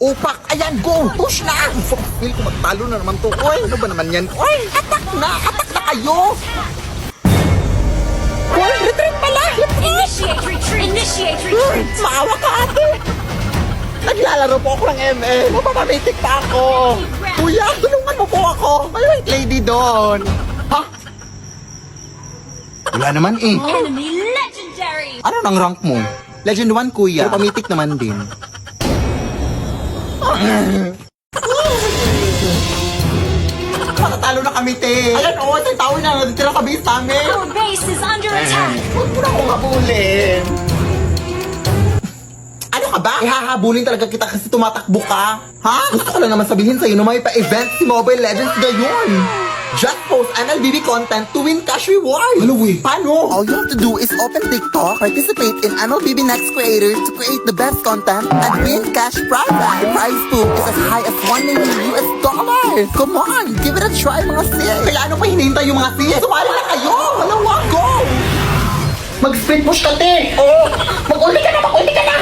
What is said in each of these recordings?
Upak! Ayan, go! Push na! Feel ko magtalo na naman to. Oy, ano ba naman yan? Oy, atak na! Atak na kayo! Oy, retreat pala! Initiate retreat! Initiate retreat! Maawa ka, ate! Naglalaro po ako ng ML. Mapapamitik pa ako. Kuya, tulungan mo po ako. May white lady doon. Ha? Wala naman eh. Enemy legendary! Ano nang rank mo? Legend 1, kuya. Pero pamitik naman din. Matatalo na kami, te. Ayan, oo, sa tao na natitira sa base namin. Our base is under attack! Huwag mo na akong habulin. Ano ka ba? Ihahabulin talaga kita kasi tumatakbo ka. Ha? Gusto ko lang naman sabihin sa'yo na may pa-event si Mobile Legends ngayon. Just post MLBB content to win cash reward. Ano paano? All you have to do is open TikTok, participate in MLBB Next Creators to create the best content and win cash prize. The prize pool is as high as $1 million. Come on, give it a try mga sis. Kaya ano pa hinihintay yung mga sis? Sumali na kayo! Malawa, go! Mag-split push ka, te! Oo! Mag-ulti ka na! Mag-ulti ka na!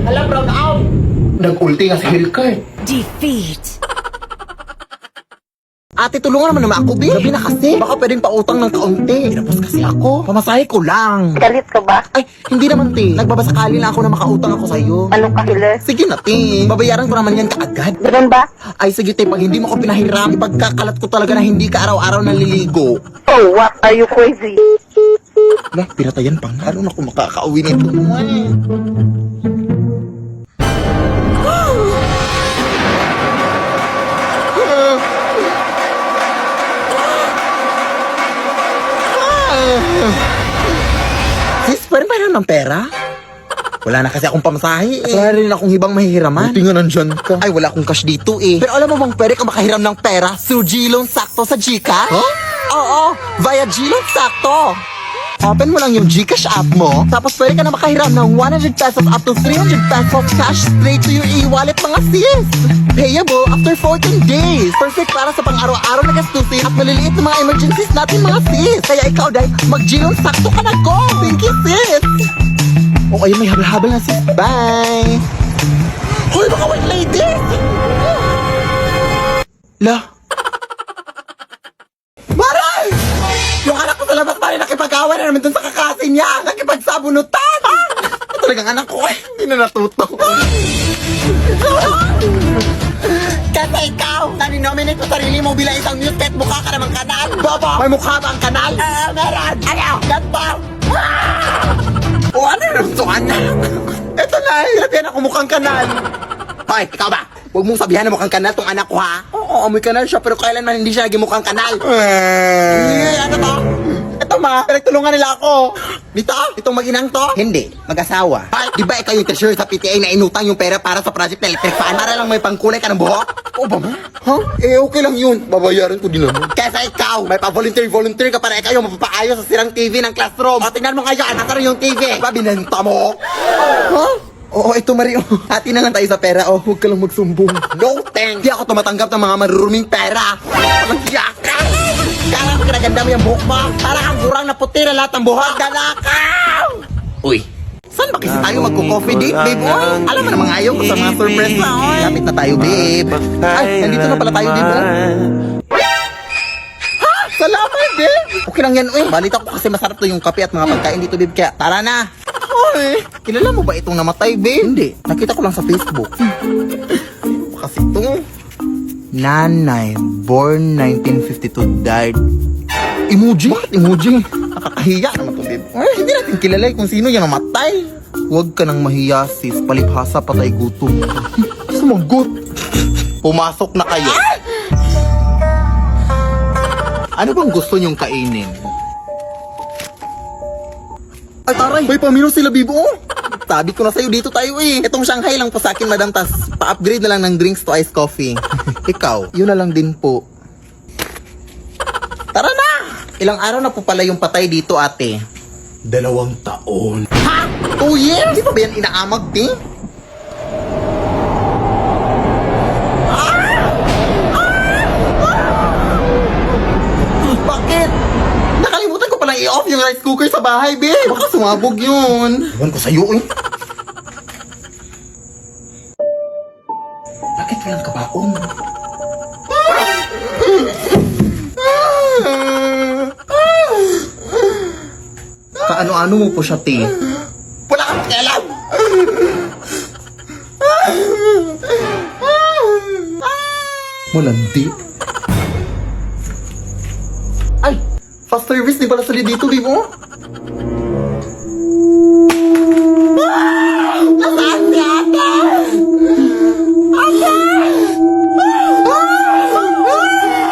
Hala, brown out! Nag-ulti nga si Hellcard. Defeat! Ate, tulungan naman ako, be. Gabi na kasi. Baka pwedeng pautang ng kaunti. Pinapos kasi ako. Pamasahe ko lang. Galit ka ba? Ay, hindi naman, te. Nagbabasakali lang ako na makautang ako sa'yo. Anong kahilir? Sige na, te. Babayaran ko naman yan kaagad. Ganun ba? Ay, sige, te. Pag hindi mo ko pinahiram, ipagkakalat ko talaga na hindi ka araw-araw naliligo. Oh, what? Are you crazy? Lah, pinatayan pa nga. Ano na kung makakauwi nito? Sis, pwede ba ng pera? Wala na kasi akong pamasahe eh. Wala rin akong hibang mahihiraman. Buti nga nandyan ka. Ay, wala akong cash dito eh. Pero alam mo bang pwede ka makahiram ng pera through G-Loan Sakto sa Gcash? Huh? Oo, via G-Loan Sakto. Open mo lang yung Gcash app mo, tapos pwede ka na makahiram ng 100 pesos up to 300 pesos cash straight to your e-wallet mga sis. Payable after 14 days. Perfect para sa pang-araw-araw na gastusin at maliliit na mga emergencies natin mga sis. Kaya ikaw dahil mag-G-Loan Sakto ka na, go! Thank you sis! Okay, may habal-habal na sis. Bye! Hoy, baka white lady! La! Maray! Yung anak ko sa labas pa rin nakipag-away na naman dun sa kakasin niya! Nakipagsabunutan! Talagang anak ko eh, hindi na natuto. Kasi ikaw, nani-nominate mo sarili mo bilang isang news kahit mukha ka namang kanal. Bobo! May mukha ba ang kanal? Meron! Ano? Ganto! O ano yung sukan na? Eto na, sabihan ako mukhang kanal. Hoy, ikaw ba? Huwag mong sabihan na mukhang kanal tong anak ko ha. Oo, amoy kanal siya pero kailanman hindi siya naging mukhang kanal. Ano to? Ito ma, pinagtulungan nila ako. Dito, itong mag-inang to? Hindi, mag-asawa. Ay, di ba ikaw yung treasurer sa PTA na inutang yung pera para sa project na electric fan? Para lang may pangkulay ka ng buhok? Oo ba ma? Ha? Eh, okay lang yun. Babayaran ko din naman. Kesa ikaw, may pa-volunteer ka para ikaw yung mapapaayos sa sirang TV ng classroom. O, tingnan mo ngayon, nasa rin yung TV. Ba, binenta mo? Ha? Oo, ito Mario. Hati na lang tayo sa pera. Oh, huwag ka lang magsumbong. No thanks. Di ako tumatanggap ng mga maruruming pera. Walang yaka. Kala ko kinaganda mo yung buhok mo. Para kang gurang na puti na lahat ng buhok. Dalakaw! Uy, saan ba kasi tayo magko-coffee date, babe? Oy, alam mo namang ayaw ko sa mga surprise na. Oy, lapit na tayo, babe. Ay, nandito na pala tayo, babe. Ha? Salamat, babe. Okay lang yan, uy. Balita ko kasi masarap to yung kape at mga pagkain dito, babe. Kaya, tara na. Oy, kilala mo ba itong namatay, babe? Hindi. Nakita ko lang sa Facebook. Kasi ito. Nanay, born 1952, died. Emoji? Bakit emoji? Nakakahiya naman ito, babe. Ay, hindi natin kilala kung sino yung namatay. Huwag ka nang mahiya, sis. Palibhasa, patay gutom. Sumagot. Pumasok na kayo. Ano bang gusto nyong kainin? Ay, taray! May pamino sila, Bibo! Sabi ko na sa'yo, dito tayo eh. Itong Shanghai lang po sa akin, madam, tas pa-upgrade na lang ng drinks to iced coffee. Ikaw, yun na lang din po. Tara na! Ilang araw na po pala yung patay dito, ate? 2 taon. Ha? 2 years? Di ba ba yan inaamag, di? Bakit? Nakalimutan ko palang i-off off yung rice cooker sa bahay, babe. Baka sumabog yun. Iwan ko sa'yo, eh. Bakit walang kabaong? Kaano-ano mo po siya, te? Wala kang pakialam! Malandi. Ay! Fast service, di pala sali dito, di mo? Nasaan si ate? Ate!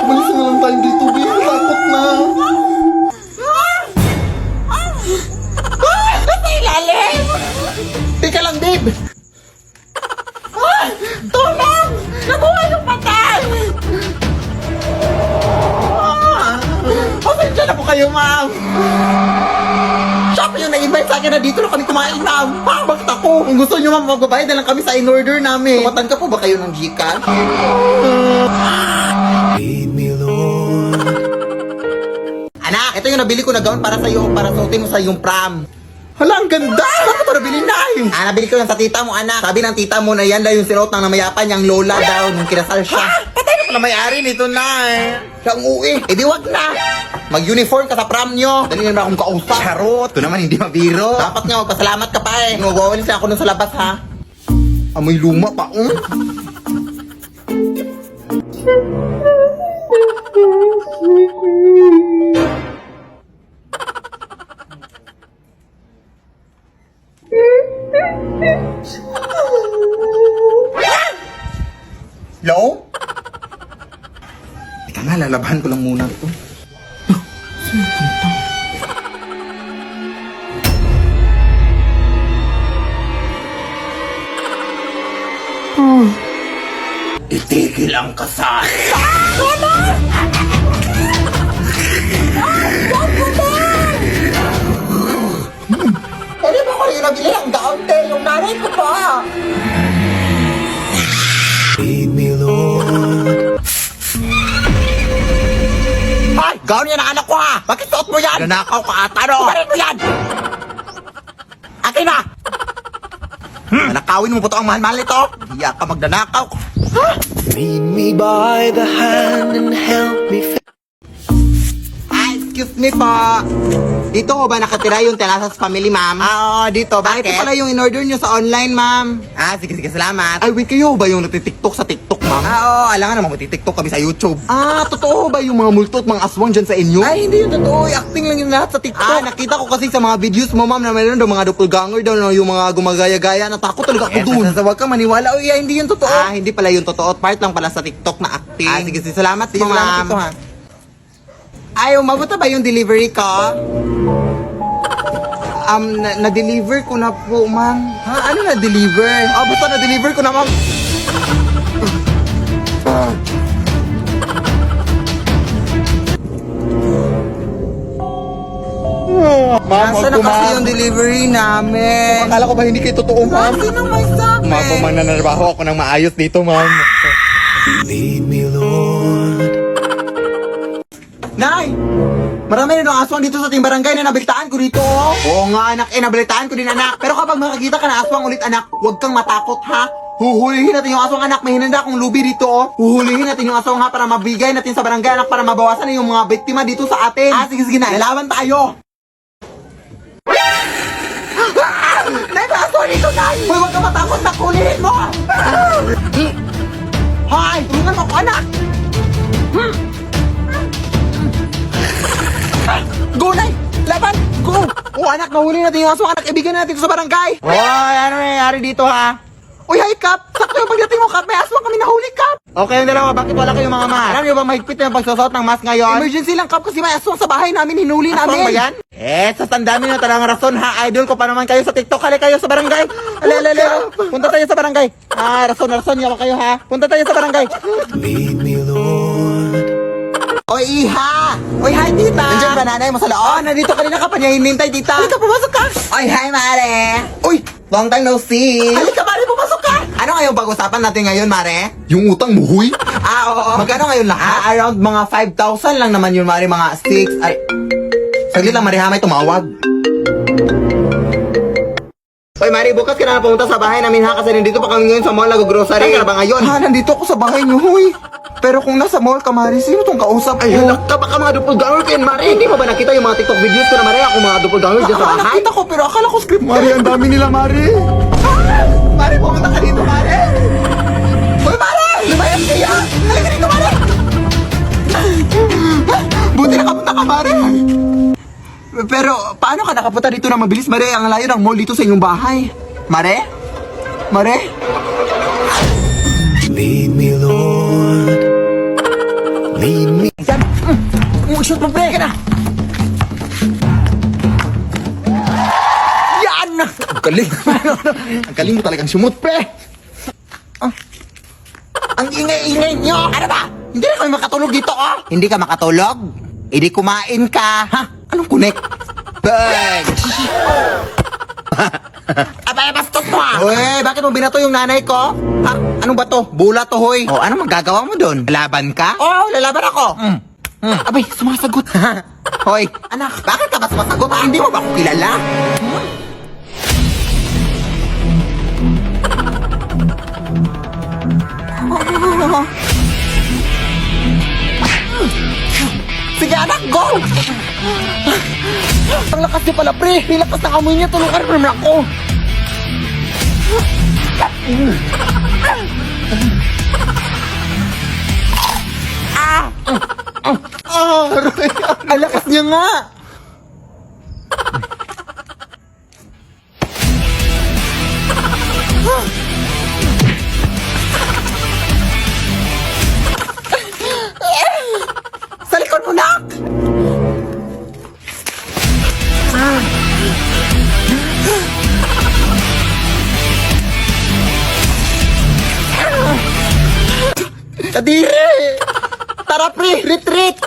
Umalis na lang tayo dito, babe. Takot na. Nasa ilalim! Teka lang, babe! Tulong! Nabuhay yung patay! Pasensya na po kayo, ma'am! Siya pa yung nag-invite sa akin na dito na kami kumain, ma'am! Bakit ako? Kung gusto nyo, ma'am, magbabayad na lang kami sa in-order namin. Tumatan ka po ba kayo ng Gcash? Anak, ito yung nabili ko na gown para sa'yo, para suotin mo sa iyong prom. Hala, ang ganda! Bakit ito nabili na eh? Nabili ko yan sa tita mo, anak. Sabi ng tita mo na yan daw yung sinuot ng namayapan niyang lola daw nung kinasal siya. Patay na pala may-ari nito na eh. Siya ang uwi. Eh di wag na. Mag-uniform ka sa prom nyo. Dali naman akong kausap. Charot. Ito naman hindi mabiro. Dapat nga magpasalamat ka pa eh. Nagwawalis na ako nun sa labas ha. Amoy luma pa. Hello? Teka nga, lalabahan ko lang muna ito. Itigil ang kasal. Pwede ba ko yung nabili ang gown, te? Yung nanay ko pa. Hoy! Gown yan ang anak ko ha! Bakit suot mo yan? Nanakaw ka ata no? Kumarin mo yan! Akin na! Nanakawin mo po ito ang mahal-mahal nito! Hiya ka magdanakaw! Lead me by the hand and help me. Excuse me po! Dito ko ba nakatira yung Telasas family, ma'am? Oo, dito. Bakit? Ito pala yung in-order nyo sa online, ma'am. Sige, salamat. Ay, wait, kayo ba yung nagtitiktok sa TikTok, ma'am? Oo, alam nga naman, magtitiktok kami sa YouTube. Totoo ba yung mga multo at mga aswang dyan sa inyo? Ay, hindi yun totoo. Acting lang yung lahat sa TikTok. Nakita ko kasi sa mga videos mo, ma'am, na mayroon daw mga doppelganger daw, yung mga gumagaya-gaya. Natakot talaga ako dun. Huwag kang maniwala. Uy, hindi yun totoo. Hindi pala yun totoo. Part lang pala sa TikTok na acting. Sige, salamat po, ma'am. Salamat ito, ay, umabot na ba yung delivery ko? Na-deliver ko na po, ma'am. Ano na-deliver? Basta na-deliver ko na, ma'am. Ma'am, nasa na kasi yung delivery namin? Akala ko ba hindi kayo totoo, ma'am? Kasi nang may sabi. Ma'am, kung mananarbaho ako ng maayos dito, ma'am. Lead me, Lord. Nay! Marami na ng aswang dito sa ating barangay na nabalitaan ko dito, oh. Oo nga, anak. Nabalitaan ko din, anak. Pero kapag makakita ka na aswang ulit, anak, huwag kang matakot, ha? Huhulihin natin yung aswang, anak. May hinanda akong lubi dito, oh. Huhulihin natin yung aswang, ha, para mabigay natin sa barangay, anak, para mabawasan na yung mga biktima dito sa atin. Sige na. Lalaban tayo. Nay, may aswang dito, Nay! Hoy, huwag kang matakot, na kulihin mo! Hoy, tulungan mo ako, anak! Go, Nay! Laban! Go! Anak, nahuli natin yung aswang, anak. Ibigay natin ito sa barangay. Hoy, ano nangyayari dito, ha? Uy, hi, Kap! Sakto yung pagdating mo, Kap. May aswang kami nahuli, Kap. Okay, yung dalawa. Bakit wala kayong mga mahal? Alam niyo ba mahigpit na yung pagsusot ng mask ngayon? Emergency lang, Kap, kasi may aswang sa bahay namin. Hinuli namin. Aswang ba yan? Sa tandami nyo talagang rason, ha? Idol ko pa naman kayo sa TikTok. Hali kayo sa barangay. Alala. Punta tayo sa barangay. Rason. Yawa kayo, ha? Punta tayo sa barangay. Lead me, Lord. Oy, Iha! Oy, hi, tita! Nandiyan ba nanay mo sa loob? Nandito kanina ka pa niya hinintay, tita. Halika, pumasok ka! Oy, hi, mare! Uy, long time no see! Halika, mare, pumasok ka! Ano ngayong pag-usapan natin ngayon, mare? Yung utang mo, huy? Oo. Magkano ngayon lahat? Around mga 5,000 lang naman yun, mare. Mga 6, Saglit lang, Mari, ha? May tumawag. Hoy, Mari, bukas ka na pumunta sa bahay namin, ha? Kasi nandito pa kami ngayon sa mall, nag-grocery. Ka na ba ngayon? Ha, nandito ako sa bahay niyo, huy. Pero kung nasa mall ka, Mari, sino tong kausap ko? Ay, halak ka, baka mga doppelganger kayo, Mari. Hindi mo ba nakita yung mga TikTok videos ko na, Mari? Ako mga doppelganger dyan sa bahay. Nakita ko, pero akala ko script. Mari, ang dami nila, Mari. Mari, pumunta ka dito, Mari! Hoy, Mari! Lumayas kayo! Halika dito, Mari! Buti nakapunta ka, Mari. Pero, paano ka nakapunta dito na mabilis, Mari? Ang layo ng mall dito sa inyong bahay. Mare? Mare? Lead me, Lord. Lead me. Yan! Shoot mo, pre! Yan! Ang galing. Ang galing mo talagang sumut, pre. Ang ingay-ingay nyo. Ano ba? Hindi na kami makatulog dito, oh. Hindi ka makatulog? Hindi kumain ka. Ha? Anong connect? Bang! Abay, bastos mo, ah. Hoy, bakit mo binato yung nanay ko? Ha? Anong ba to? Bula to, hoy. O, ano magagawa mo doon? Laban ka? Oo, lalaban ako. Abay, sumasagot. Hoy, anak, bakit ka ba sumasagot? Hindi mo ba ako kilala? Sige, anak, go! Ang lakas niya pala, pre. Ang lakas ng amoy niya. Tulungan rin naman ako. Ang lakas niya nga. Sa likod mo, nak! Kadiri! Tara, pre! Retreat!